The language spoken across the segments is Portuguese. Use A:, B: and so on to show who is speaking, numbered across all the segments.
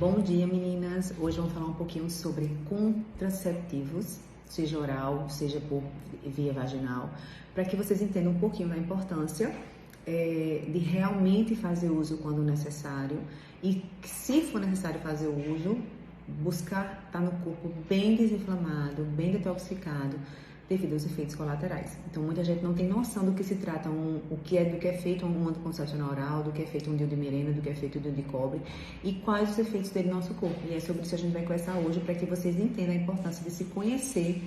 A: Bom dia, meninas! Hoje vamos falar um pouquinho sobre contraceptivos, seja oral, seja por via vaginal, para que vocês entendam um pouquinho da importância de realmente fazer uso quando necessário e, se for necessário fazer o uso, buscar estar no corpo bem desinflamado, bem detoxificado, devido aos efeitos colaterais. Então, muita gente não tem noção do que se trata, do que é feito um anticoncepcional oral, do que é feito um DIU de Mirena, do que é feito um DIU de cobre e quais os efeitos dele no nosso corpo. E é sobre isso que a gente vai conversar hoje, para que vocês entendam a importância de se conhecer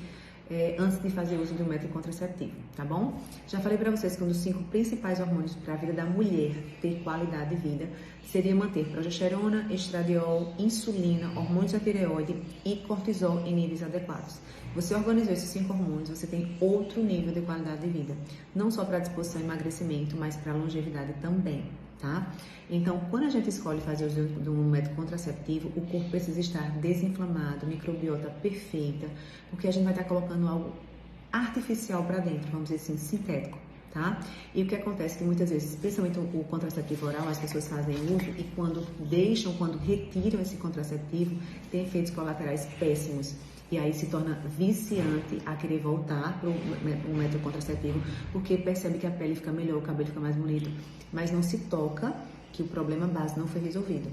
A: antes de fazer uso de um método contraceptivo, tá bom? Já falei para vocês que um dos 5 principais hormônios para a vida da mulher ter qualidade de vida seria manter progesterona, estradiol, insulina, hormônios da tireoide e cortisol em níveis adequados. Você organizou esses 5 hormônios, você tem outro nível de qualidade de vida, não só para disposição e emagrecimento, mas para longevidade também, tá? Então, quando a gente escolhe fazer uso de um método contraceptivo, o corpo precisa estar desinflamado, microbiota perfeita, porque a gente vai estar colocando algo artificial para dentro, vamos dizer assim, sintético, tá? E o que acontece é que muitas vezes, principalmente o contraceptivo oral, as pessoas fazem uso e quando retiram esse contraceptivo, tem efeitos colaterais péssimos. E aí se torna viciante a querer voltar para o método contraceptivo, porque percebe que a pele fica melhor, o cabelo fica mais bonito, mas não se toca que o problema base não foi resolvido,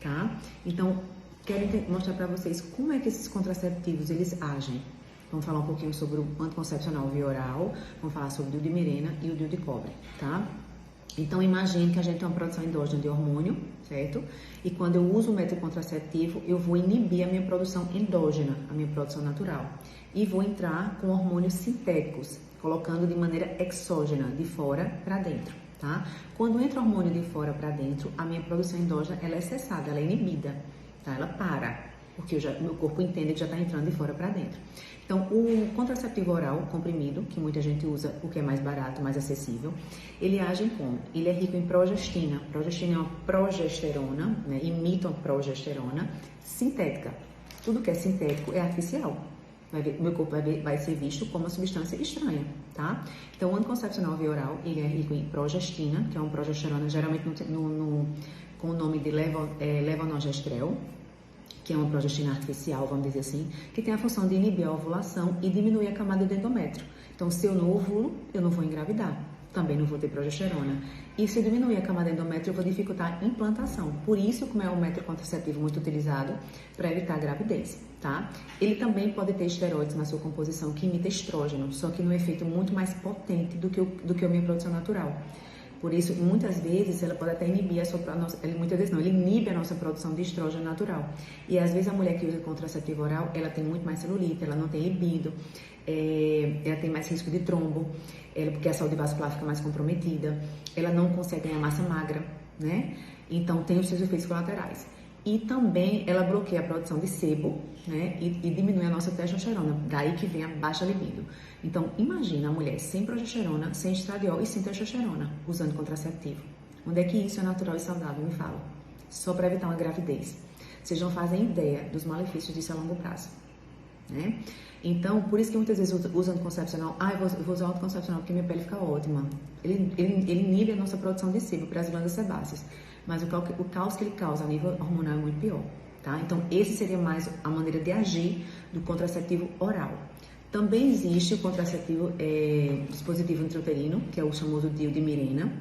A: tá? Então, quero mostrar para vocês como é que esses contraceptivos, eles agem. Vamos falar um pouquinho sobre o anticoncepcional via oral, vamos falar sobre o DIU de Mirena e o DIU de cobre, tá? Então, imagine que a gente tem uma produção endógena de hormônio, certo? E quando eu uso o método contraceptivo, eu vou inibir a minha produção endógena, a minha produção natural. E vou entrar com hormônios sintéticos, colocando de maneira exógena, de fora para dentro, tá? Quando entra hormônio de fora para dentro, a minha produção endógena ela é cessada, ela é inibida, tá? Ela para, porque meu corpo entende que já está entrando de fora para dentro. Então, o contraceptivo oral comprimido, que muita gente usa porque é mais barato, mais acessível, ele age como? Ele é rico em progestina. Progestina é uma progesterona, né? Imita uma progesterona sintética. Tudo que é sintético é artificial. Meu corpo vai ser visto como uma substância estranha, tá? Então, o anticoncepcional via oral, ele é rico em progestina, que é uma progesterona geralmente com o nome de levonorgestrel, que é uma progestina artificial, vamos dizer assim, que tem a função de inibir a ovulação e diminuir a camada do endométrio. Então, se eu não ovulo, eu não vou engravidar, também não vou ter progesterona. E se eu diminuir a camada do endométrio, eu vou dificultar a implantação. Por isso, como é um método contraceptivo muito utilizado para evitar a gravidez, tá? Ele também pode ter esteroides na sua composição, que imita estrógeno, só que num efeito muito mais potente do que a minha produção natural. Por isso, muitas vezes, ela pode até inibir ele inibe a nossa produção de estrógeno natural. E às vezes a mulher que usa contraceptivo oral, ela tem muito mais celulite, ela não tem libido, ela tem mais risco de trombo, porque a saúde vascular fica mais comprometida, ela não consegue ganhar massa magra, né? Então tem os seus efeitos colaterais. E também ela bloqueia a produção de sebo, né? E diminui a nossa testosterona, daí que vem a baixa libido. Então, imagina a mulher sem progesterona, sem estradiol e sem testosterona, usando contraceptivo. Onde é que isso é natural e saudável? Me fala. Só para evitar uma gravidez. Vocês não fazem ideia dos malefícios disso a longo prazo, né? Então, por isso que muitas vezes usam anticoncepcional. Eu vou usar o anticoncepcional porque minha pele fica ótima. Ele inibe a nossa produção de sebo para as glândulas sebáceas. Mas o caos que ele causa a nível hormonal é muito pior, tá? Então, esse seria mais a maneira de agir do contraceptivo oral. Também existe o contraceptivo dispositivo intrauterino, que é o famoso DIU de Mirena,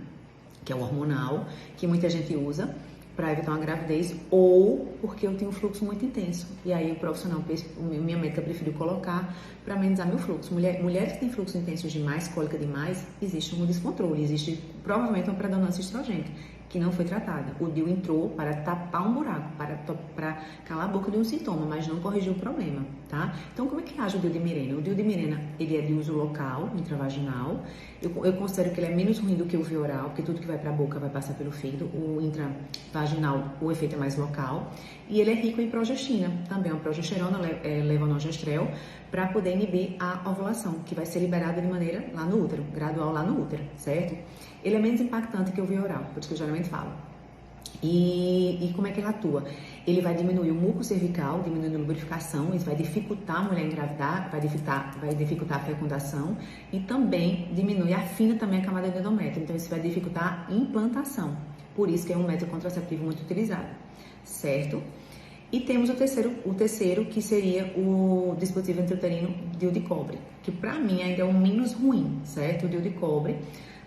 A: que é o hormonal, que muita gente usa para evitar uma gravidez ou porque eu tenho um fluxo muito intenso. E aí o profissional, minha médica preferiu colocar para amenizar meu fluxo. Mulheres que têm fluxo intenso demais, cólica demais, existe um descontrole, existe provavelmente uma predominância estrogênica que não foi tratada. O DIU entrou para tapar um buraco, para calar a boca de um sintoma, mas não corrigiu o problema, tá? Então, como é que age o DIU de Mirena? O DIU de Mirena, ele é de uso local, intravaginal. Eu considero que ele é menos ruim do que o via oral, porque tudo que vai para a boca vai passar pelo fígado. O intravaginal, o efeito é mais local. E ele é rico em progestina, também uma progesterona, levonorgestrel, para poder inibir a ovulação, que vai ser liberada de maneira lá no útero, gradual lá no útero, certo? Ele é menos impactante que o via oral, por isso que eu geralmente falo. E como é que ele atua? Ele vai diminuir o muco cervical, diminuindo a lubrificação, isso vai dificultar a mulher engravidar, vai dificultar a fecundação e também afina também a camada do endométrio, então isso vai dificultar a implantação. Por isso que é um método contraceptivo muito utilizado, certo? E temos o terceiro que seria o dispositivo intrauterino DIU de cobre, que para mim ainda é o menos ruim, certo? O DIU de cobre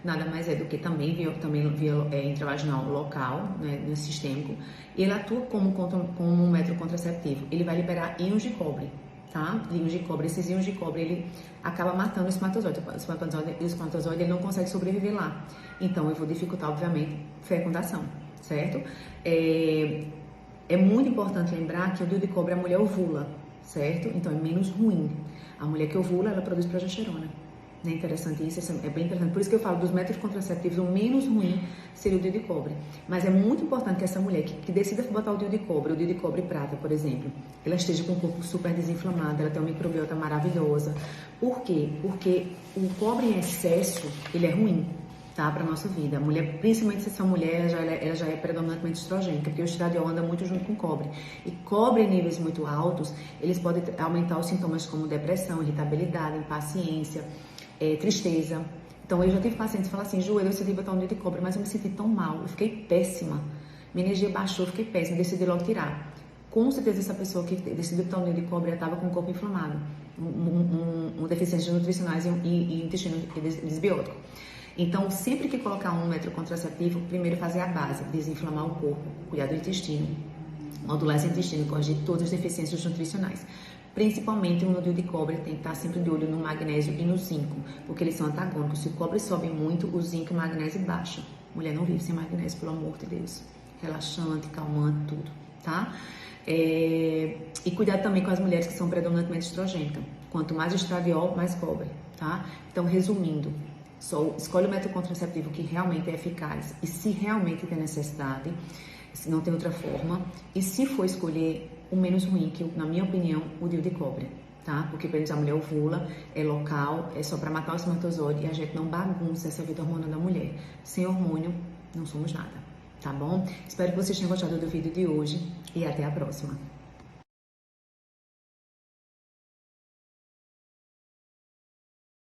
A: nada mais é do que também via intravaginal local, né, no sistêmico, e ele atua como um método contraceptivo. Ele vai liberar íons de cobre, tá? Íons de cobre, esses íons de cobre, ele acaba matando o espermatozoide. O espermatozoide ele não consegue sobreviver lá. Então, eu vou dificultar, obviamente, fecundação, certo? É muito importante lembrar que o DIU de cobre a mulher ovula, certo? Então é menos ruim. A mulher que ovula, ela produz progesterona. Não é interessante isso? É bem interessante. Por isso que eu falo dos métodos contraceptivos, o menos ruim seria o DIU de cobre. Mas é muito importante que essa mulher que decida botar o DIU de cobre prata, por exemplo, ela esteja com o corpo super desinflamado, ela tem uma microbiota maravilhosa. Por quê? Porque o cobre em excesso, ele é ruim, tá, para nossa vida. A mulher, principalmente se essa mulher ela já é predominantemente estrogênica, porque o estradiol anda muito junto com o cobre. E cobre em níveis muito altos, eles podem aumentar os sintomas como depressão, irritabilidade, impaciência, tristeza. Então eu já tive pacientes que falam assim: Ju, eu decidi botar um DIU de cobre, mas eu me senti tão mal, eu fiquei péssima, minha energia baixou, eu fiquei péssima, decidi logo tirar. Com certeza essa pessoa que decidiu botar um DIU de cobre estava com o corpo inflamado, deficiências nutricionais e intestino desbiótico. Então, sempre que colocar um método contraceptivo, primeiro fazer a base, desinflamar o corpo, cuidar do intestino, modular esse intestino, corrigir todas as deficiências nutricionais. Principalmente no DIU de cobre, tem que estar sempre de olho no magnésio e no zinco, porque eles são antagônicos. Se o cobre sobe muito, o zinco e o magnésio baixam. Mulher não vive sem magnésio, pelo amor de Deus. Relaxante, calmante, tudo, tá? E cuidado também com as mulheres que são predominantemente estrogênicas. Quanto mais estradiol, mais cobre, tá? Então, resumindo, escolhe o método contraceptivo que realmente é eficaz e se realmente tem necessidade, se não tem outra forma, e se for escolher o menos ruim, que na minha opinião, o DIU de cobre, tá? Porque, por exemplo, a mulher ovula, é local, é só para matar o espermatozoide e a gente não bagunça essa vida hormonal da mulher. Sem hormônio, não somos nada, tá bom? Espero que vocês tenham gostado do vídeo de hoje e até a próxima.